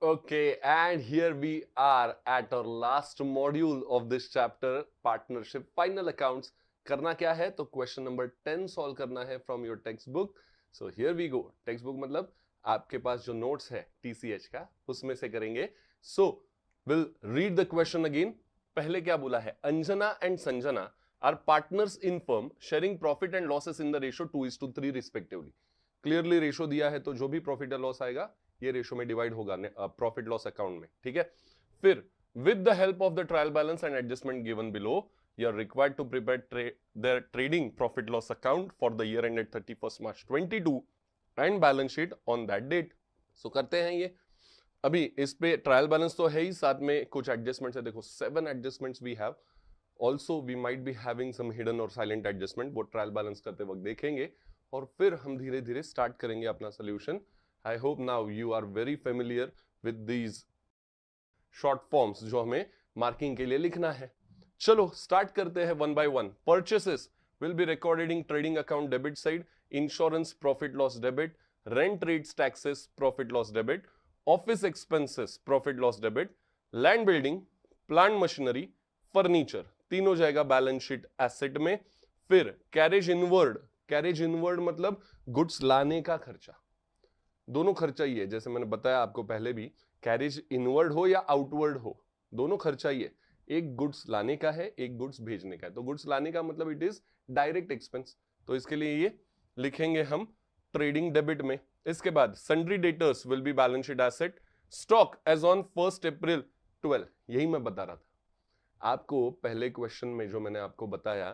Okay, and here we are at our last module of this chapter, partnership final accounts. करना क्या है तो question number 10 solve करना है from your textbook. So here we go. Textbook मतलब आपके पास जो notes है टीसीएच का उसमें से करेंगे. So will read the question again. पहले क्या बोला है? Anjana and Sanjana are partners in firm sharing profit and losses in the ratio 2:3 respectively. Clearly ratio दिया है तो जो भी प्रॉफिट या लॉस आएगा ये रेशियो में डिवाइड होगा प्रॉफिट लॉस अकाउंट में. ठीक है. फिर with the help of the trial balance and adjustment given below you are required to prepare their trading profit loss account for the year ended 31st March 22 and balance sheet on that date. So करते हैं ये. अभी इस पे trial balance तो है ही, साथ में कुछ एडजस्टमेंट्स है. देखो 7 adjustments we have. Also we might be having some hidden और साइलेंट एडजस्टमेंट, वो ट्रायल बैलेंस करते वक्त देखेंगे और फिर हम धीरे धीरे स्टार्ट करेंगे अपना solution. I hope now you are very familiar with these short forms जो हमें मार्किंग के लिए लिखना है. चलो स्टार्ट करते हैं one by one. Purchases will be recorded in trading account debit side, insurance profit loss debit, rent rates taxes profit loss debit, office expenses profit loss debit, land building, plant machinery, furniture तीनों जाएगा balance sheet asset में. फिर carriage inward मतलब goods लाने का खर्चा. दोनों खर्चा ही है, जैसे मैंने बताया आपको पहले भी, कैरेज इनवर्ड हो या आउटवर्ड हो दोनों खर्चा ही है. एक गुड्स लाने का है, एक गुड्स भेजने का है. तो गुड्स लाने का मतलब इट इज डायरेक्ट एक्सपेंस, तो इसके लिए ये लिखेंगे हम ट्रेडिंग डेबिट में. इसके बाद sundry debtors will be balance sheet asset. Stock as on 1 April 12, यही मैं बता रहा था आपको पहले क्वेश्चन में जो मैंने आपको बताया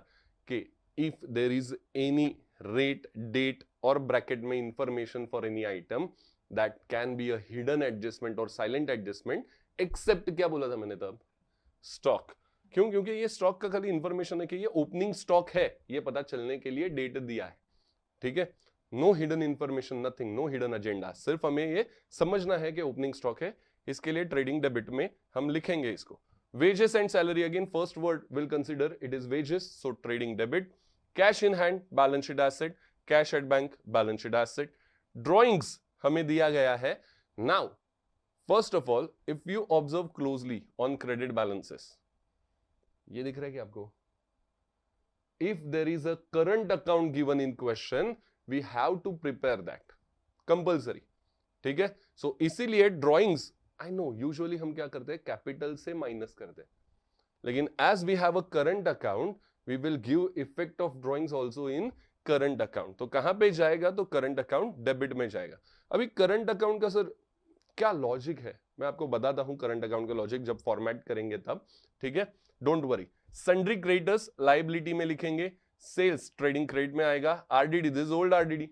कि if there is any rate date और ब्रैकेट में information for any item that can be a hidden adjustment और साइलेंट एडजस्टमेंट, एक्सेप्ट क्या बोला था मैंने तब? स्टॉक. क्यों? क्योंकि ये स्टॉक का खाली इंफॉर्मेशन है कि ये ओपनिंग स्टॉक है, ये पता चलने के लिए डेट दिया है. ठीक है. No hidden information, nothing, no hidden agenda, सिर्फ हमें ये समझना है कि ओपनिंग स्टॉक है. इसके लिए ट्रेडिंग डेबिट में हम लिखेंगे इसको. Wages and salary, again first word we'll consider it is wages, so trading debit. Cash in hand, balance sheet asset. Cash at bank, balance sheet asset. Drawings हमें दिया गया है. Now first of all if you observe closely on credit balances, ये दिख रहा है क्या आपको? If there is a current account given in question we have to prepare that compulsory. ठीक है. so इसीलिए drawings, आई नो यूजुअली हम क्या करते हैं, कैपिटल से माइनस करते हैं, लेकिन as we have a current account we will give effect of drawings also in current account. तो कहां पे जाएगा? तो करंट अकाउंट डेबिट में जाएगा. अभी करंट अकाउंट का सर क्या लॉजिक है मैं आपको बताता हूं. करंट अकाउंट का लॉजिक जब फॉर्मेट करेंगे तब. ठीक है. Don't worry. Sundry creditors liability में लिखेंगे. सेल्स ट्रेडिंग क्रेडिट में आएगा. RDD, this old RDD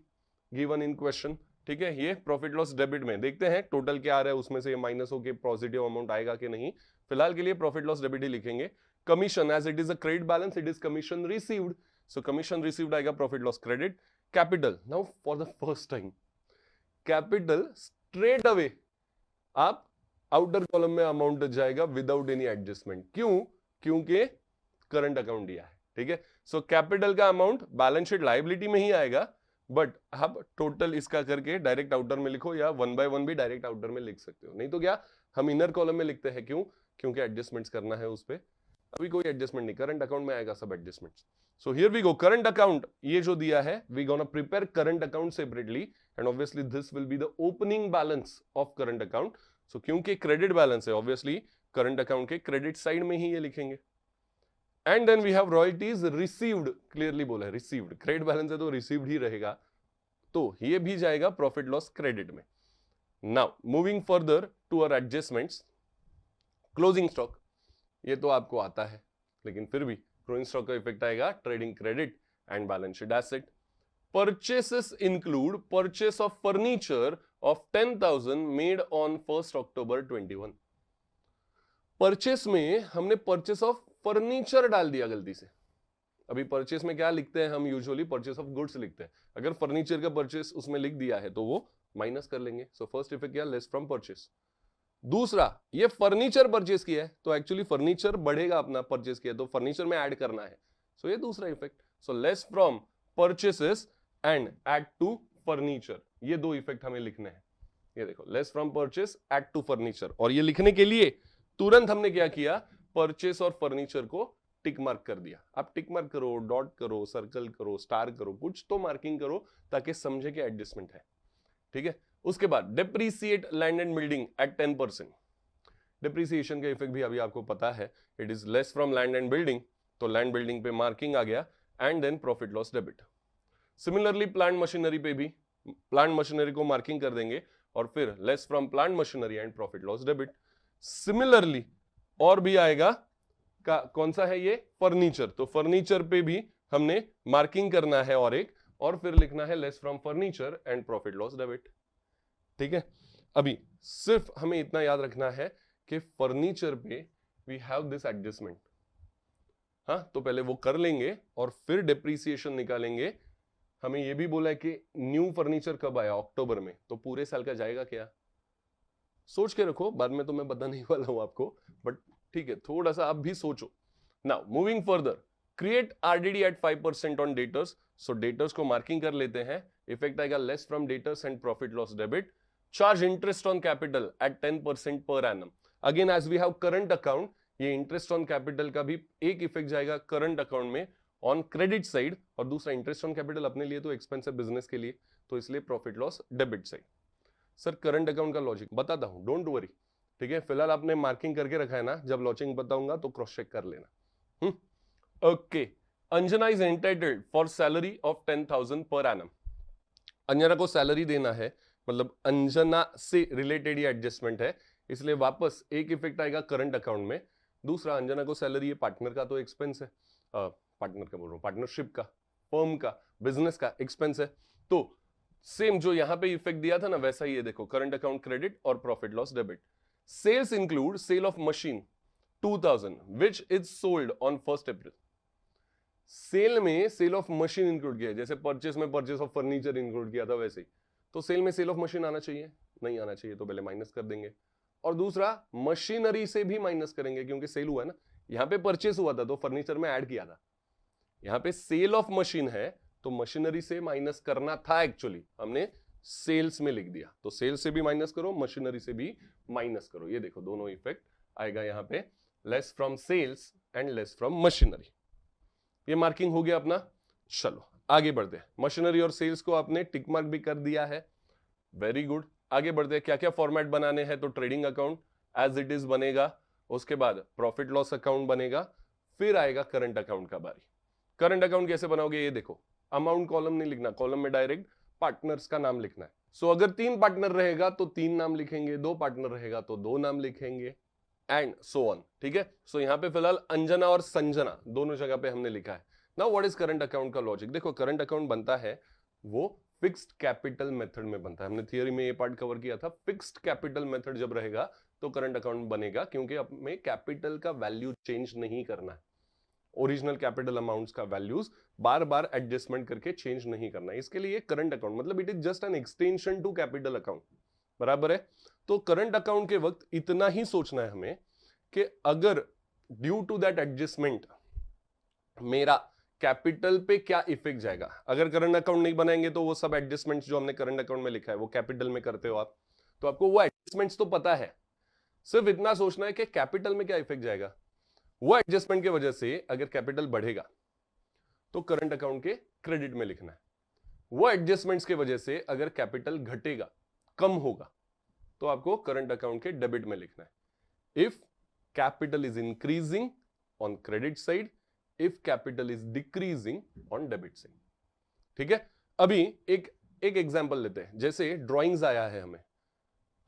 given in question. ठीक है. ये प्रॉफिट लॉस डेबिट में देखते हैं टोटल क्या आ रहा है, उसमें से ये माइनस होके पॉजिटिव अमाउंट आएगा कि नहीं. फिलहाल के लिए प्रॉफिट लॉस डेबिट ही लिखेंगे. Commission, as it is a credit balance it is commission received, so commission received आएगा profit loss credit. Capital, now for the first time capital straight away आप आउटर कॉलम में amount जाएगा without any adjustment. क्यों? क्योंकि current account दिया है. ठीक है. सो कैपिटल का अमाउंट बैलेंस शीट लायबिलिटी में ही आएगा, बट आप टोटल इसका करके डायरेक्ट आउटर में लिखो या वन बाय वन भी डायरेक्ट आउटर में लिख सकते हो. नहीं तो क्या हम इनर कॉलम में लिखते हैं. क्यों? क्योंकि एडजस्टमेंट्स करना है उस पर. अभी कोई एडजस्टमेंट नहीं, करंट अकाउंट में आएगा सब adjustments. So here we go. Current account ये जो दिया है we gonna prepare current account separately and obviously this will be the opening balance of current account. So क्योंकि क्रेडिट बैलेंस है ऑब्वियसली करंट अकाउंट के क्रेडिट साइड में ही ये लिखेंगे. And then we have royalties received, clearly बोला है received, credit balance है तो रिसीव्ड ही रहेगा, तो ये भी जाएगा प्रॉफिट लॉस क्रेडिट में. Now moving further to our adjustments. Closing stock ये तो आपको आता है, लेकिन फिर भी क्लोजिंग स्टॉक का इफेक्ट आएगा trading credit and balance sheet asset. Purchases include purchase of furniture of 10,000 made on 1 October 21. Purchase में हमने परचेस ऑफ फर्नीचर डाल दिया गलती से. अभी परचेस में क्या लिखते हैं हम? यूजुअली परचेस ऑफ गुड्स लिखते हैं. अगर फर्नीचर का परचेस उसमें लिख दिया है तो वो माइनस कर लेंगे. सो फर्स्ट इफेक्ट क्या? Less from purchase. दूसरा, ये फर्नीचर परचेस किया है तो एक्चुअली फर्नीचर बढ़ेगा, अपना परचेस किया तो फर्नीचर में ऐड करना है. सो ये दूसरा effect. So less from purchases and add to furniture, ये दो इफेक्ट हमें लिखने हैं. ये देखो less from purchase add to furniture, और ये लिखने के लिए तुरंत हमने क्या किया, परचेस और फर्नीचर को टिक मार्क कर दिया। आप टिक मार्क करो, डॉट करो, सर्कल करो, स्टार करो, कुछ तो मार्किंग करो ताकि समझे कि एडजस्टमेंट है, ठीक है। उसके बाद depreciate land and building at 10%। Depreciation का इफेक्ट भी अभी आपको पता है, it is less from land and building, तो लैंड बिल्डिंग पे मार्किंग आ गया and then profit loss debit. Similarly plant machinery पे भी प्लांट मशीनरी को मार्किंग कर देंगे और फिर less from plant machinery and profit loss debit. Similarly और भी आएगा कौन सा है ये, फर्नीचर, तो फर्नीचर पे भी हमने मार्किंग करना है और फिर लिखना है less from furniture and profit loss debit, ठीक है। अभी सिर्फ हमें इतना याद रखना है कि फर्नीचर पे वी हैव दिस एडजस्टमेंट, हाँ, तो पहले वो कर लेंगे और फिर डेप्रीसिएशन निकालेंगे। हमें ये भी बोला है कि न्यू फर्नीचर कब आया, अक्टूबर में, तो पूरे साल का जाएगा क्या, सोच के रखो, बाद में तो मैं बताने वाला हूं आपको, बट ठीक है, थोड़ा सा आप भी सोचो। Now moving further, create RDD at 5% on debtors, so debtors को मार्किंग कर लेते हैं, इफेक्ट आएगा less from debtors and profit loss debit. Charge interest on capital at 10% per annum, again as we have current account, ये interest on capital का भी एक effect जाएगा करंट अकाउंट में ऑन क्रेडिट साइड, और दूसरा इंटरेस्ट ऑन कैपिटल अपने लिए तो एक्सपेंस है बिजनेस के लिए, तो इसलिए profit loss debit side. Sir current account का लॉजिक बताता हूं, डोंट वरी, ठीक है, फिलहाल आपने मार्किंग करके रखा है ना, जब लॉजिक बताऊंगा तो क्रॉस चेक कर लेना। Okay, Anjana is entitled for salary of 10,000 per annum. Anjana को सैलरी देना है, मतलब अंजना से रिलेटेड ये एडजस्टमेंट है, इसलिए वापस एक इफेक्ट आएगा करंट अकाउंट में, दूसरा अंजना को सैलरी है, पार्टनर का तो एक्सपेंस है, पार्टनर का बोल रहा हूं, पार्टनरशिप का, फर्म का, बिजनेस का एक्सपेंस है, तो सेम जो यहां पे इफेक्ट दिया था ना वैसा ही ये देखो, करंट अकाउंट क्रेडिट और profit loss debit. Sales include sale of machine 2000 which is sold on 1 April. Sale में सेल ऑफ मशीन इंक्लूड किया है, जैसे परचेस में परचेस ऑफ फर्नीचर इंक्लूड किया था वैसे ही, तो सेल में सेल ऑफ मशीन आना चाहिए, नहीं आना चाहिए, तो पहले माइनस कर देंगे, और दूसरा मशीनरी से भी माइनस करेंगे क्योंकि सेल हुआ है ना, यहां पे परचेस हुआ था तो फर्नीचर में ऐड किया था, यहां पे सेल ऑफ मशीन है तो मशीनरी से माइनस करना था, एक्चुअली हमने सेल्स में लिख दिया, तो सेल्स से भी माइनस करो, मशीनरी से भी माइनस करो, ये देखो दोनों इफेक्ट आएगा यहां पे, less from sales and less from machinery. ये मार्किंग हो गया अपना, चलो आगे बढ़ते हैं। मशीनरी और सेल्स को आपने टिक मार्क भी कर दिया है, वेरी गुड। आगे बढ़ते हैं, क्या क्या फॉर्मेट बनाने हैं, तो trading account as it is बनेगा, उसके बाद प्रॉफिट लॉस अकाउंट बनेगा, फिर आएगा करंट अकाउंट का बारी। करंट अकाउंट कैसे बनाओगे, ये देखो, अमाउंट कॉलम नहीं लिखना, कॉलम में डायरेक्ट पार्टनर्स का नाम लिखना है। सो अगर 3 पार्टनर रहेगा तो 3 नाम लिखेंगे, 2 पार्टनर रहेगा तो 2 नाम लिखेंगे, एंड सो ऑन, ठीक है। सो यहां पे फिलहाल अंजना और संजना दोनों जगह पे हमने लिखा है। Now what is current account का लॉजिक, देखो करंट अकाउंट बनता है वो फिक्स्ड कैपिटल मेथड में बनता है, हमने थियरी में ये पार्ट कवर किया था, फिक्स्ड कैपिटल मेथड जब रहेगा तो करंट अकाउंट बनेगा, क्योंकि अब में कैपिटल का वैल्यू चेंज नहीं करना है, ओरिजिनल कैपिटल अमाउंट्स का वैल्यूज बार बार एडजस्टमेंट करके चेंज नहीं करना है, इसके लिए करंट अकाउंट मतलब it is just an extension to capital account, बराबर है। तो करंट अकाउंट के वक्त इतना ही सोचना है हमें कि अगर ड्यू टू दैट एडजस्टमेंट मेरा कैपिटल पे क्या इफेक्ट जाएगा, अगर करंट अकाउंट नहीं बनाएंगे तो वो सब एडजस्टमेंट्स जो हमने करंट अकाउंट में लिखा है वो कैपिटल में करते हो आप, तो आपको वो एडजस्टमेंट्स तो पता है, सिर्फ इतना सोचना है कि कैपिटल में क्या इफेक्ट जाएगा। वो एडजस्टमेंट की वजह से अगर कैपिटल बढ़ेगा तो करंट अकाउंट के क्रेडिट में लिखना है, वो एडजस्टमेंट्स की वजह से अगर कैपिटल घटेगा, कम होगा, तो आपको करंट अकाउंट के डेबिट में लिखना है। If capital is increasing on credit side, if capital is decreasing on debit side, ठीक है। अभी एक एग्जांपल लेते हैं, जैसे ड्राइंग्स आया है हमें,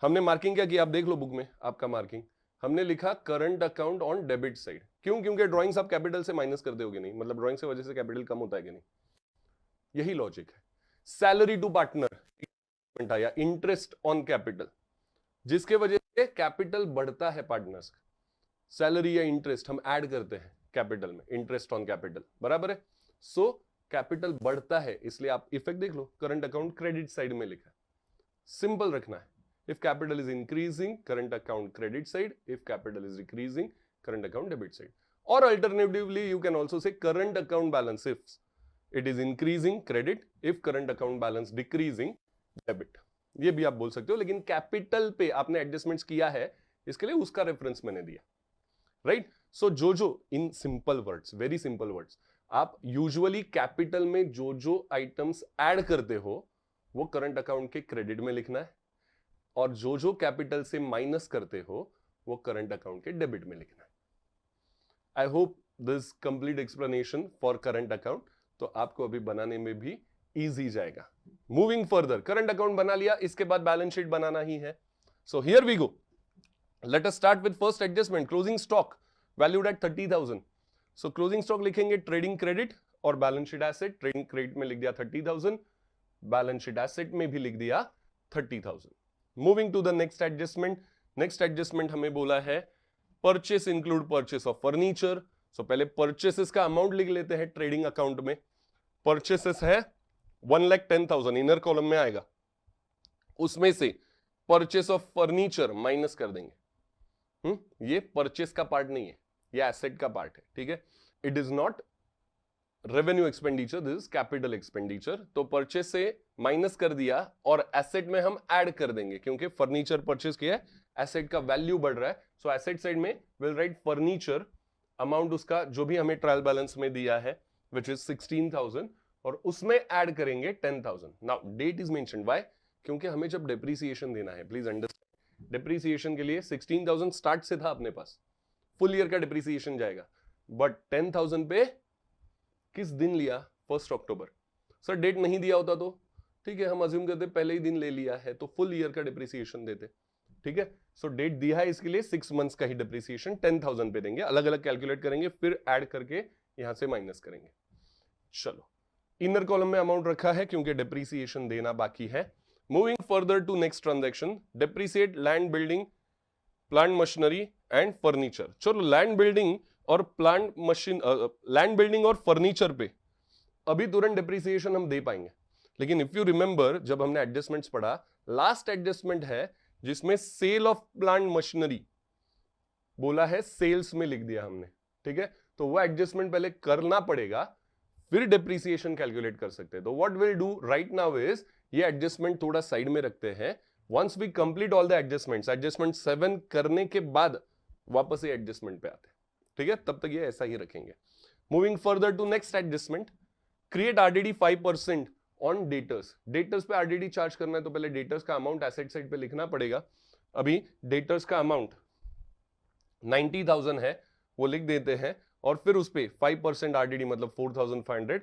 हमने मार्किंग क्या किया, आप देख लो बुक में आपका मार्किंग, हमने लिखा current account on debit side, क्यों, क्योंकि ड्राइंग्स आप कैपिटल से माइनस कर दोगे नहीं, मतलब ड्राइंग से वजह से कैपिटल कम होता है कि नहीं, यही लॉजिक है। सैलरी टू पार्टनर आया, इंटरेस्ट ऑन कैपिटल, जिसके वजह से कैपिटल बढ़ता है पार्टनर्स का, सैलरी या इंटरेस्ट हम ऐड करते हैं कैपिटल में, इंटरेस्ट ऑन कैपिटल, बराबर है। सो कैपिटल बढ़ता है, इसलिए आप इफेक्ट देख लो, करंट अकाउंट क्रेडिट साइड में लिखा है, सिंपल रखना है। If capital is increasing, current account credit side. If capital is decreasing, current account debit side. Or alternatively, you can also say current account balance if it is increasing credit, if current account balance decreasing debit. ये भी आप बोल सकते हो, लेकिन capital पे आपने adjustments किया है, इसके लिए उसका रेफरेंस मैंने दिया, राइट। सो जो in simple words, very simple words, आप यूजुअली कैपिटल में जो आइटम्स ऐड करते हो वो करंट अकाउंट के क्रेडिट में लिखना है, और जो कैपिटल से माइनस करते हो वो करंट अकाउंट के डेबिट में लिखना है। I hope this complete explanation for current account, तो आपको अभी बनाने में भी इजी जाएगा। मूविंग फर्दर, करंट अकाउंट बना लिया, इसके बाद बैलेंस शीट बनाना ही है। So here we go, let us start with first adjustment, closing stock valued at 30,000। So closing stock लिखेंगे ट्रेडिंग क्रेडिट और balance sheet asset. Trading credit में लिख दिया 30,000, बैलेंस शीट एसेट में भी लिख दिया 30,000। Moving to the next adjustment, next adjustment हमें बोला है purchase include purchase of furniture. So पहले परचेसेस का अमाउंट लिख लेते हैं ट्रेडिंग अकाउंट में। परचेसेस है 1,10,000, इनर कॉलम में आएगा, उसमें से परचेस ऑफ फर्नीचर माइनस कर देंगे। ये परचेस का पार्ट नहीं है, ये एसेट का पार्ट है, ठीक है। It is not revenue expenditure, this is capital expenditure. तो परचेस से माइनस कर दिया और एसेट में हम ऐड कर देंगे, क्योंकि फर्नीचर परचेस किया है, एसेट का वैल्यू बढ़ रहा है। सो एसेट साइड में विल राइट फर्नीचर, अमाउंट उसका जो भी हमें ट्रायल बैलेंस में दिया है विच इज 16,000, और उसमें ऐड करेंगे 10,000। Now date is mentioned, why? क्योंकि हमें जब डेप्रीसिएशन देना है, प्लीज अंडरस्टैंड, डेप्रीसिएशन के लिए 16,000 स्टार्ट से था अपने पास, फुल ईयर का डेप्रीसिएशन जाएगा, बट 10,000 पे किस दिन लिया? 1 अक्टूबर। सर डेट नहीं दिया होता तो ठीक है, हम अज्यूम करते पहले ही दिन ले लिया है तो फुल ईयर का डिप्रिसिएशन देते, ठीक है। सो डेट दिया है, इसके लिए 6 मंथ्स का ही डिप्रिसिएशन 10,000 पे देंगे, अलग अलग कैलकुलेट करेंगे, फिर ऐड करके यहां से माइनस करेंगे। चलो, इनर कॉलम में अमाउंट रखा है क्योंकि डिप्रिसिएशन देना बाकी है। Moving further to next transaction, depreciate land building, plant machinery and furniture. चलो, लैंड बिल्डिंग और प्लांट मशीन, लैंड बिल्डिंग और फर्नीचर पे अभी तुरंत डिप्रिसिएशन हम दे पाएंगे, लेकिन इफ यू रिमेंबर जब हमने एडजस्टमेंट्स पढ़ा, लास्ट एडजस्टमेंट है जिसमें सेल ऑफ प्लांट मशीनरी बोला है, सेल्स में लिख दिया हमने, ठीक है। तो वो एडजस्टमेंट पहले करना पड़ेगा, फिर डिप्रिसिएशन कैलकुलेट कर सकते हैं। तो what will do right now is, ये एडजस्टमेंट थोड़ा साइड में रखते हैं। Once we complete all the adjustments, adjustment 7 करने के बाद वापस ये एडजस्टमेंट पे आते हैं, ठीक है। तब तक ये ऐसा ही रखेंगे। Moving further to next adjustment, create RDD 5% on debtors. Debtors पे आरडीडी चार्ज करना है तो पहले डेटर्स का अमाउंट एसेट साइड पे लिखना पड़ेगा। अभी डेटर्स का अमाउंट 90,000 है, वो लिख देते हैं, और फिर उस पे 5% आरडीडी मतलब 4,500,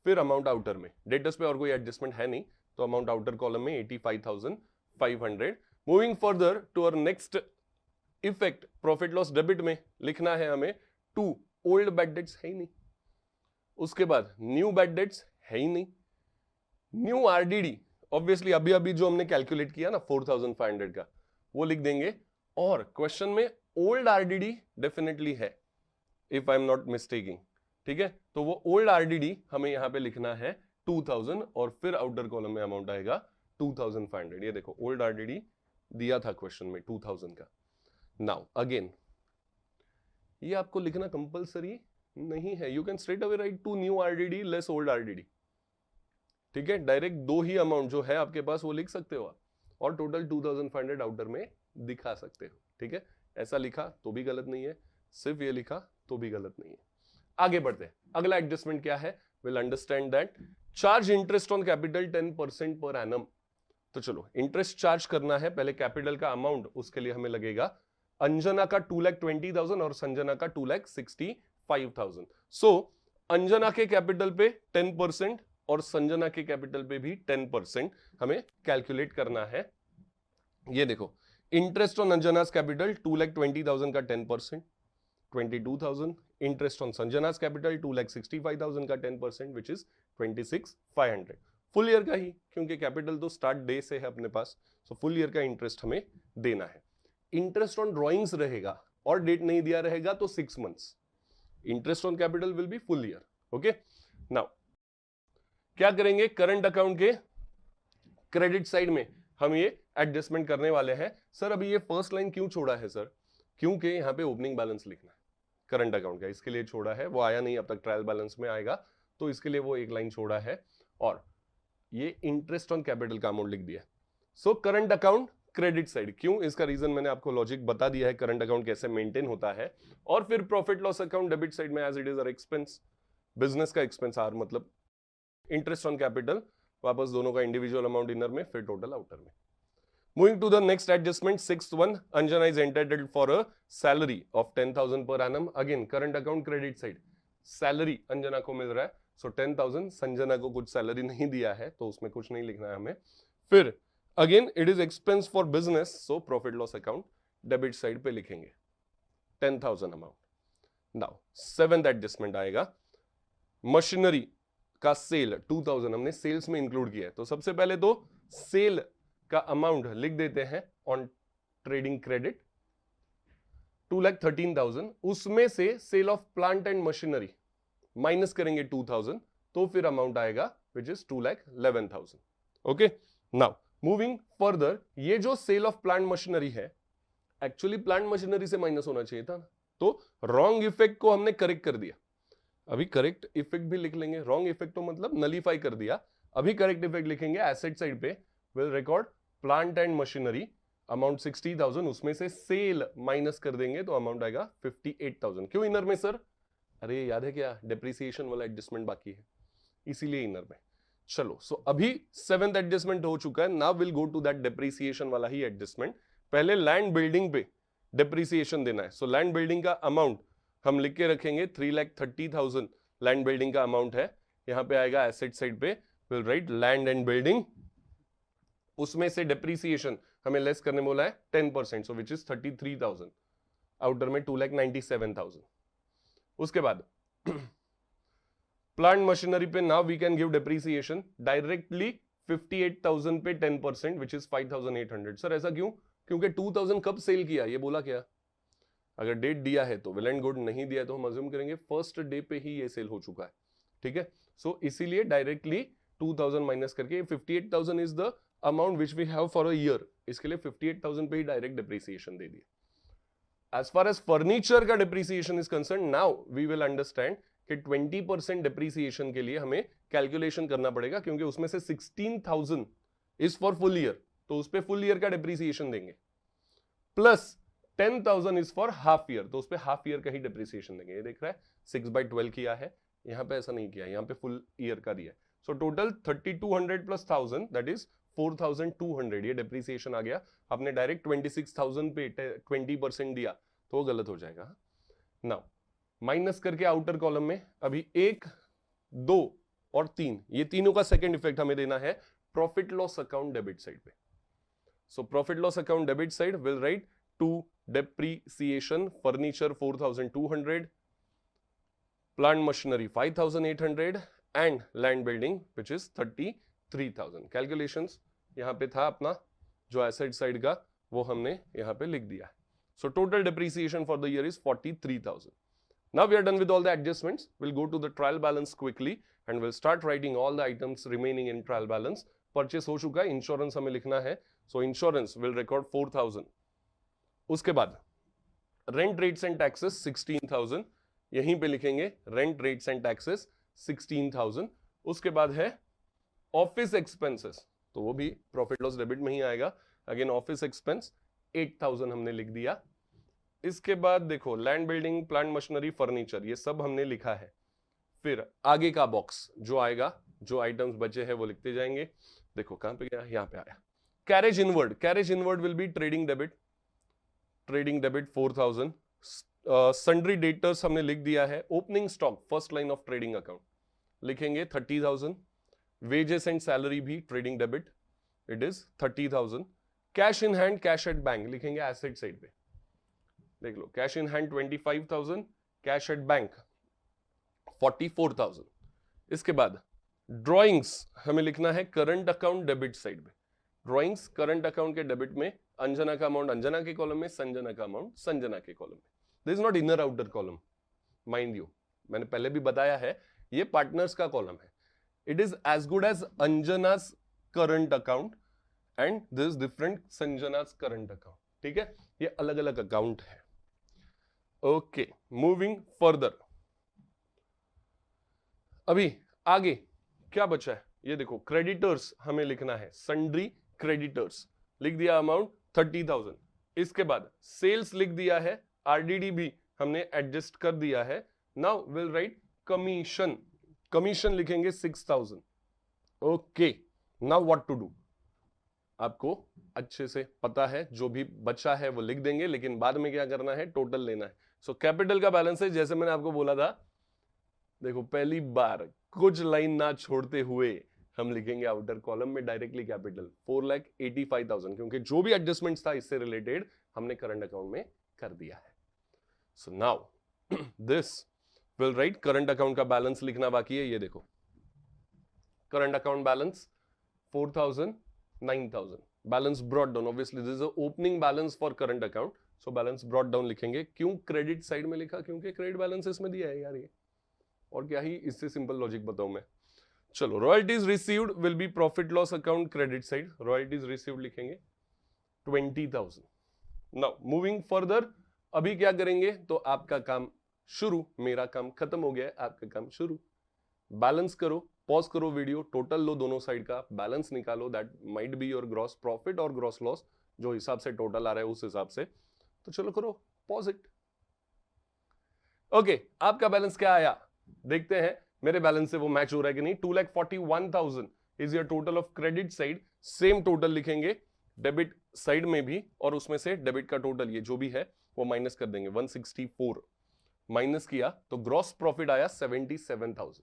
फिर अमाउंट आउटर में, डेटर्स पे और कोई एडजस्टमेंट है नहीं तो अमाउंट आउटर कॉलम में 85,500। Moving further to our next effect, profit loss debit में लिखना है हमें 2 ओल्ड बैड डेट्स है ही नहीं, उसके बाद न्यू बैड डेट्स है ही नहीं, न्यू आरडीडी ऑब्वियसली अभी अभी जो हमने कैलकुलेट किया ना 4,500 का वो लिख देंगे, और क्वेश्चन में ओल्ड आरडीडी डेफिनेटली है if I am not mistaking, ठीक है। तो वो ओल्ड आरडीडी हमें यहां पे लिखना है 2,000, और फिर आउटर कॉलम में अमाउंट आएगा 2,500। ये देखो ओल्ड आरडीडी दिया था क्वेश्चन में 2,000 का। नाउ अगेन ये आपको लिखना कंपलसरी नहीं है, you can straight away right 2 new RDD less old RDD, ठीक है। डायरेक्ट 2 ही अमाउंट जो है आपके पास वो लिख सकते हो आप, और टोटल 2,500 आउटर में दिखा सकते हो, ठीक है। ऐसा लिखा तो भी गलत नहीं है, सिर्फ ये लिखा तो भी गलत नहीं है। आगे बढ़ते हैं, अगला एडजस्टमेंट क्या है, will understand that. Charge interest on capital 10% per annum. तो चलो, इंटरेस्ट चार्ज करना है, पहले कैपिटल का अमाउंट, उसके लिए हमें लगेगा अंजना का 2,20,000 और संजना का 2,65,000। सो अंजना के कैपिटल पे 10% और संजना के कैपिटल पे भी 10% हमें कैलकुलेट करना है। ये देखो, इंटरेस्ट ऑन अंजनास कैपिटल 2,20,000 का 10%, 22,000। इंटरेस्ट ऑन संजनास कैपिटल 2,65,000 का 10% विच इज 26,500। फुल ईयर का ही, क्योंकि कैपिटल तो स्टार्ट डे से है अपने पास, सो फुल ईयर का इंटरेस्ट हमें देना है। इंटरेस्ट ऑन ड्रॉइंग्स रहेगा और डेट नहीं दिया रहेगा तो 6 months. Interest on capital will be full year, okay. Now क्या करेंगे, करंट अकाउंट के क्रेडिट साइड में हम ये एडजस्टमेंट करने वाले हैं। सर अभी ये फर्स्ट लाइन क्यों छोड़ा है सर? क्योंकि यहां पे ओपनिंग बैलेंस लिखना है करंट अकाउंट का, इसके लिए छोड़ा है, वो आया नहीं अब तक, ट्रायल बैलेंस में आएगा, तो इसके लिए वो एक लाइन छोड़ा है। और ये इंटरेस्ट ऑन कैपिटल का अमाउंट लिख दिया। So current account credit side, क्यों, इसका रीजन मैंने आपको लॉजिक बता दिया है, करंट अकाउंट कैसे मेंटेन होता है। और फिर profit loss account debit side में as it is are expense, business का एक्सपेंस आर मतलब इंटरेस्ट ऑन कैपिटल, वापस दोनों का इंडिविजुअल अमाउंट इनर में, फिर टोटल आउटर में। Moving to the next adjustment, sixth one, Anjana is entitled for a salary of 10,000 per annum. Again, current account credit side, salary Anjana को मिल रहा है, so 10,000, संजना को कुछ सैलरी नहीं दिया है तो उसमें कुछ नहीं लिखना है हमें। फिर again it is expense for business, so profit loss account debit side पे लिखेंगे 10,000 amount. Now seventh adjustment आएगा, मशीनरी का सेल 2,000 हमने सेल्स में इंक्लूड किया है, तो सबसे पहले तो सेल का अमाउंट लिख देते हैं ऑन ट्रेडिंग क्रेडिट 2,13,000, उसमें से sale of plant and machinery minus करेंगे 2,000, तो फिर अमाउंट आएगा which is 2,11,000. Okay, now moving further, ये जो सेल ऑफ प्लांट मशीनरी है, एक्चुअली प्लांट मशीनरी से माइनस होना चाहिए था ना, तो रॉन्ग इफेक्ट को हमने करेक्ट कर दिया, अभी करेक्ट इफेक्ट भी लिख लेंगे, रॉन्ग इफेक्ट तो मतलब नलीफाई कर दिया, अभी करेक्ट इफेक्ट लिखेंगे, एसेट साइड पे will record plant and machinery amount 60,000, उसमें से सेल माइनस कर देंगे तो अमाउंट आएगा 58,000. क्यों इनर में सर? अरे याद है क्या, डेप्रिसिएशन वाला एडजस्टमेंट बाकी है, इसीलिए इनर में. चलो, सो अभी सेवेंथ एडजस्टमेंट हो चुका है, now will go to that depreciation वाला ही एडजस्टमेंट. पहले लैंड बिल्डिंग पे डेप्रिसिएशन देना है, सो लैंड बिल्डिंग का अमाउंट हम लिख के रखेंगे 3,30,000 लैंड बिल्डिंग का अमाउंट है, यहां पे आएगा एसेट साइड पे, will write land and building, उसमें से डेप्रिसिएशन हमें लेस करने बोला है 10%, सो विच इज 33,000, आउटर में 2,97,000. उसके बाद प्लांट मशीनरी पे now we can give depreciation directly 58,000 पे 10%, विच इज 5,800. सर ऐसा क्यों? क्योंकि 2,000 कब सेल किया, ये बोला क्या? अगर डेट दिया है तो वेल एंड गुड, नहीं दिया है तो हम अज्यूम करेंगे फर्स्ट डे पे ही ये सेल हो चुका है, ठीक है. सो इसीलिए डायरेक्टली 2,000 माइनस करके 58,000 is the amount which we have for a year, इसके लिए 58,000 पे ही डायरेक्ट डिप्रिसिएशन दे दिया. एज फार एज फर्नीचर का depreciation is concern, now we will understand कि 20% डिप्रिसिएशन के लिए हमें कैलकुलेशन करना पड़ेगा, क्योंकि उसमें से 16,000 इज फॉर फुल ईयर, तो उस पे फुल ईयर का डिप्रिसिएशन देंगे, plus 10,000 is for half year, तो उस पे हाफ ईयर का ही डिप्रिसिएशन देंगे. ये देख रहा है 6/12 किया है, यहां पे ऐसा नहीं किया, यहां पे फुल ईयर का दिया है. So total 3,200 plus 1,000 that is 4,200, ये डिप्रिसिएशन आ गया. आपने डायरेक्ट 26,000 पे 20% दिया तो वो गलत हो जाएगा. नाउ माइनस करके आउटर कॉलम में अभी 1, 2 और 3, ये तीनों का सेकंड इफेक्ट हमें देना है profit loss account debit side पे. So profit loss account debit side will write to depreciation, furniture 4,200, plant machinery 5,800 and land building which is 33,000. Calculations यहां पे था अपना जो एसेट साइड का, वो हमने यहां पे लिख दिया है. So total depreciation for the year is 43,000. Now we are done with all the adjustments. We'll go to the trial balance quickly and we'll start writing all the items remaining in trial balance. Purchase हो चुका है, insurance हमें लिखना है, so insurance will record 4,000. उसके बाद rent rates and taxes 16,000, यहीं पे लिखेंगे रेंट रेट्स एंड टैक्सेस 16,000. उसके बाद है ऑफिस एक्सपेंसेस, तो वो भी प्रॉफिट लॉस डेबिट में ही आएगा. अगेन ऑफिस एक्सपेंस 8,000 हमने लिख दिया. इसके बाद देखो land building, plant machinery, furniture, ये सब हमने लिखा है. फिर आगे का बॉक्स जो आएगा, जो आइटम्स बचे हैं वो लिखते जाएंगे. देखो कहां पे गया, यहां पे आया. Carriage inward, carriage inward will be trading debit, trading debit 4,000. Sundry debtors हमने लिख दिया है. Opening stock first line of trading account लिखेंगे 30,000. वेजेस एंड सैलरी भी trading debit, it is 30,000. Cash in hand, cash at bank लिखेंगे asset side पे. देख लो cash in hand 25,000, cash at bank 44,000. इसके बाद ड्रॉइंग्स हमें लिखना है करंट अकाउंट डेबिट साइड पे. ड्रॉइंग्स करंट अकाउंट के डेबिट में अंजना का अमाउंट अंजना के कॉलम में, संजना का अमाउंट संजना के कॉलम में. This is not inner outer column, mind you, मैंने पहले भी बताया है ये पार्टनर्स का कॉलम है. It is as good as Anjana's current account and this different Sanjana's current account. ठीक है, ये अलग अलग अकाउंट है. Okay, moving further. अभी आगे क्या बचा है, ये देखो क्रेडिटर्स हमें लिखना है. सन्ड्री क्रेडिटर्स लिख दिया अमाउंट 30,000। इसके बाद सेल्स लिख दिया है, आरडीडी भी हमने एडजस्ट कर दिया है। Now will write commission, commission लिखेंगे 6,000। Okay, now what to do, आपको अच्छे से पता है, जो भी बचा है वो लिख देंगे, लेकिन बाद में क्या करना है, टोटल लेना है। सो कैपिटल का बैलेंस है, जैसे मैंने आपको बोला था, देखो पहली बार कुछ लाइन ना छोड़ते हुए हम लिखेंगे आउटर कॉलम में डायरेक्टली कैपिटल 4,85,000, क्योंकि जो भी एडजस्टमेंट्स था इससे रिलेटेड हमने करंट अकाउंट में कर दिया है। So now this will write current account का बैलेंस लिखना बाकी है। ये देखो current account balance 4,000, 9,000, balance brought down, obviously this is opening balance for current account, so balance brought down लिखेंगे। क्यों क्रेडिट साइड में लिखा, क्योंकि क्रेडिट बैलेंस इसमें दिया है यार ये, और क्या ही इससे सिंपल लॉजिक बताऊं मैं। चलो, royalties received will be profit loss account credit side, royalties received लिखेंगे 20,000। नाउ मूविंग फर्दर, अभी क्या करेंगे, तो आपका काम शुरू, मेरा काम खत्म हो गया है, आपका काम शुरू। बैलेंस करो, पॉज करो वीडियो, टोटल लो दोनों साइड का, बैलेंस निकालो, that might be your gross profit और ग्रॉस लॉस, जो हिसाब से टोटल आ रहा है उस हिसाब से। तो चलो करो, पॉज इट। ओके, आपका बैलेंस क्या आया देखते हैं, मेरे बैलेंस से वो मैच हो रहा है कि नहीं। 2,41,000 is your total of credit side. Same total लिखेंगे डेबिट साइड में भी, और उसमें से डेबिट का टोटल ये जो भी है वो माइनस कर देंगे। 164 माइनस किया तो ग्रॉस प्रॉफिट आया 77,000।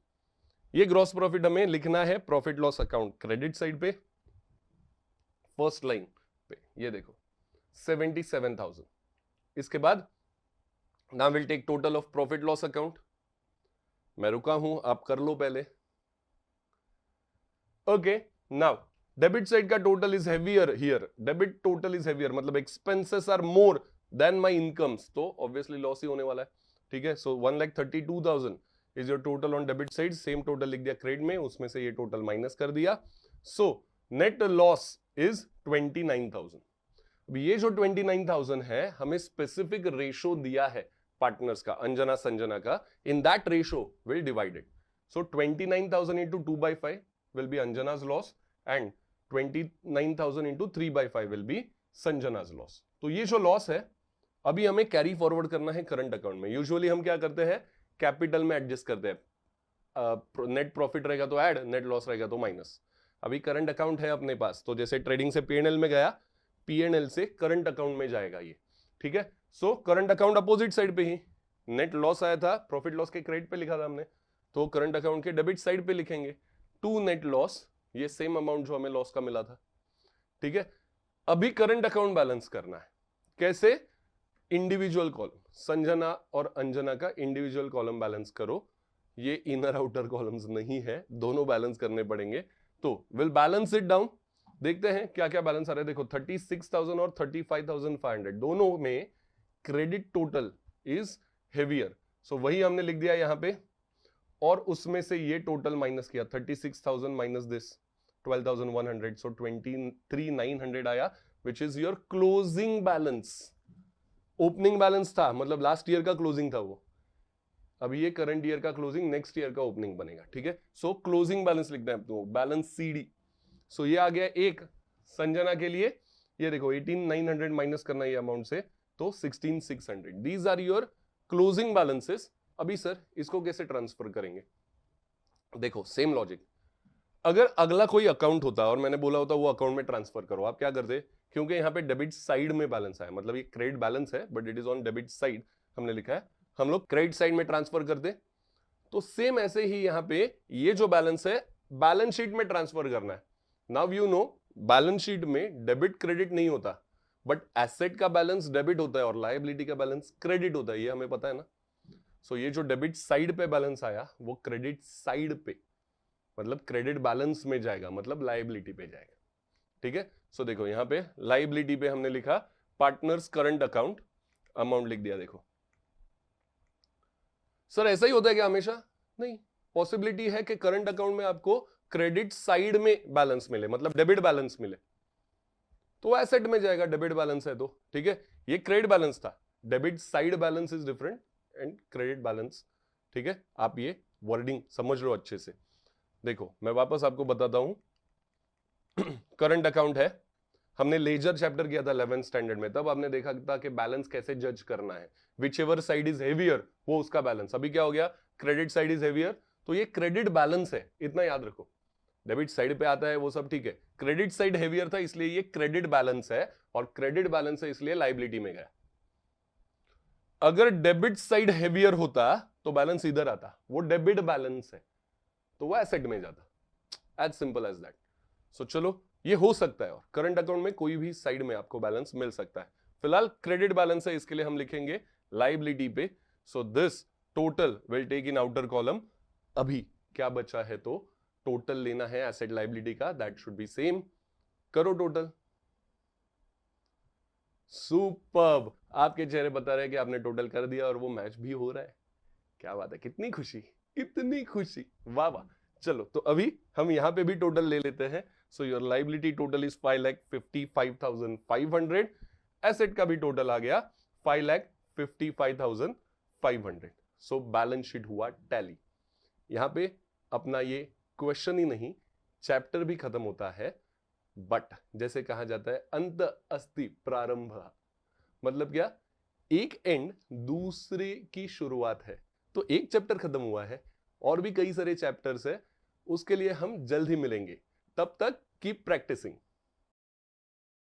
ये ग्रॉस प्रॉफिट हमें लिखना है profit loss account credit side पे, फर्स्ट लाइन पे, ये देखो 77,000। इसके बाद now will take total of profit loss account. मैं रुका हूं, आप कर लो पहले। ओके, नाउ डेबिट साइड का total is heavier here, debit total is heavier, मतलब expenses are more than my incomes, तो ऑब्वियसली लॉस ही होने वाला है। ठीक है, so 1,32,000 is your total on debit side. Same total लिख दिया क्रेडिट में, उसमें से ये टोटल माइनस कर दिया। So net loss is 29,000। अब ये जो 29,000 है, हमें स्पेसिफिक रेशो दिया है पार्टनर्स का, अंजना संजना का, in that ratio will divide it. So 29,000 into 2/5 will be Anjana's loss and 29,000 into 3/5 will be Sanjana's loss। तो ये जो लॉस है अभी हमें कैरी फॉरवर्ड करना है करंट अकाउंट में। यूजुअली हम क्या करते हैं, कैपिटल में एडजस्ट करते हैं, नेट प्रॉफिट रहेगा तो ऐड, नेट लॉस रहेगा तो माइनस। अभी करंट अकाउंट है अपने पास, तो जैसे ट्रेडिंग से पीएनएल में गया, पीएनएल से करंट अकाउंट में जाएगा ये। ठीक है, so current account opposite side पे ही, नेट लॉस आया था, प्रॉफिट लॉस के क्रेडिट पे लिखा था हमने, तो करंट अकाउंट के डेबिट साइड पे लिखेंगे टू नेट लॉस, ये सेम अमाउंट जो हमें लॉस का मिला था। ठीक है, अभी करंट अकाउंट बैलेंस करना है, कैसे, इंडिविजुअल कॉलम, संजना और अंजना का इंडिविजुअल कॉलम बैलेंस करो। ये इनर आउटर कॉलम्स नहीं है, दोनों बैलेंस करने पड़ेंगे। तो विल बैलेंस इट डाउन, देखते हैं क्या क्या बैलेंस आ रहा है। देखो 36,000 और 35,500 दोनों में क्रेडिट टोटल इज हेवियर, सो वही हमने लिख दिया यहां पे, और उसमें से ये टोटल माइनस किया, 36,000 माइनस दिस 12,100, सो 23,900 आया, which is your closing balance. Opening balance था, मतलब लास्ट ईयर का क्लोजिंग था वो, अभी ये करंट ईयर का क्लोजिंग, नेक्स्ट ईयर का ओपनिंग बनेगा। ठीक है, सो क्लोजिंग बैलेंस लिखना है आपको, बैलेंस सीडी। सो ये आ गया एक संजना के लिए, ये देखो 18,900 माइनस करना ये अमाउंट से, तो 16,600। These are your closing balances. अभी सर इसको कैसे ट्रांसफर करेंगे, देखो सेम लॉजिक, अगर अगला कोई अकाउंट होता और मैंने बोला होता वो अकाउंट में ट्रांसफर करो, आप क्या करते, क्योंकि यहाँ पे डेबिट साइड में बैलेंस है, मतलब ये क्रेडिट बैलेंस है but it is on debit side, हमने लिखा है, हम लोग क्रेडिट साइड में ट्रांसफर करते। तो सेम ऐसे ही यहाँ पे ये जो बैलेंस है बैलेंस शीट में ट्रांसफर करना है। Now you know balance sheet में डेबिट क्रेडिट नहीं होता, बट एसेट का बैलेंस डेबिट होता है और लायबिलिटी का बैलेंस क्रेडिट होता है, ये हमें पता है ना। सो ये जो डेबिट साइड पे बैलेंस आया वो क्रेडिट साइड पे, मतलब क्रेडिट बैलेंस में जाएगा, मतलब लायबिलिटी पे जाएगा। ठीक है, सो देखो यहां पे लायबिलिटी पे हमने लिखा पार्टनर्स करंट अकाउंट, अमाउंट लिख दिया। देखो सर ऐसा ही होता है क्या हमेशा, नहीं, पॉसिबिलिटी है कि करंट अकाउंट में आपको क्रेडिट साइड में बैलेंस मिले, मतलब डेबिट बैलेंस मिले, तो एसेट में जाएगा, डेबिट बैलेंस है तो। ठीक है, ये क्रेडिट बैलेंस था, debit side balance is different and credit balance. ठीक है, आप ये वर्डिंग समझ लो अच्छे से। देखो मैं वापस आपको बताता हूं, करंट अकाउंट है, हमने लेजर चैप्टर किया था 11th स्टैंडर्ड में, तब आपने देखा था कि बैलेंस कैसे जज करना है, which ever side is heavier वो उसका बैलेंस। अभी क्या हो गया, क्रेडिट साइड इज हेवियर, तो ये क्रेडिट बैलेंस है, इतना याद रखो। डेबिट साइड पे आता है वो सब ठीक है, क्रेडिट साइड हेवियर था इसलिए ये क्रेडिट बैलेंस है, और क्रेडिट बैलेंस है इसलिए लाइबिलिटी में गया। अगर डेबिट साइड हेवियर होता तो बैलेंस इधर आता, वो डेबिट बैलेंस है तो वो एसेट में जाता, एज सिंपल एज दैट। सो चलो ये हो सकता है, और करंट अकाउंट में कोई भी साइड में आपको बैलेंस मिल सकता है। फिलहाल क्रेडिट बैलेंस है इसके लिए हम लिखेंगे लाइबिलिटी पे। So this total will take in outer column. अभी क्या बचा है, तो टोटल लेना है एसेट लाइबिलिटी का, दैट शुड बी सेम। करो टोटल। सुपर्ब, आपके चेहरे बता रहे हैं कि आपने टोटल कर दिया और वो मैच भी हो रहा है। क्या बात है, कितनी खुशी, कितनी खुशी, वाह वाह। चलो तो अभी हम यहां पे भी टोटल ले लेते हैं। So your liability total is 5,55,500। Asset का भी टोटल आ गया 5,55,500। सो बैलेंस शीट हुआ टैली। यहां पे अपना ये क्वेश्चन ही नहीं, चैप्टर भी खत्म होता है। बट जैसे कहा जाता है अंत अस्ति प्रारंभ, मतलब क्या, एक एंड दूसरे की शुरुआत है। तो एक चैप्टर खत्म हुआ है, और भी कई सारे चैप्टर्स है, उसके लिए हम जल्द ही मिलेंगे। तब तक कीप प्रैक्टिसिंग।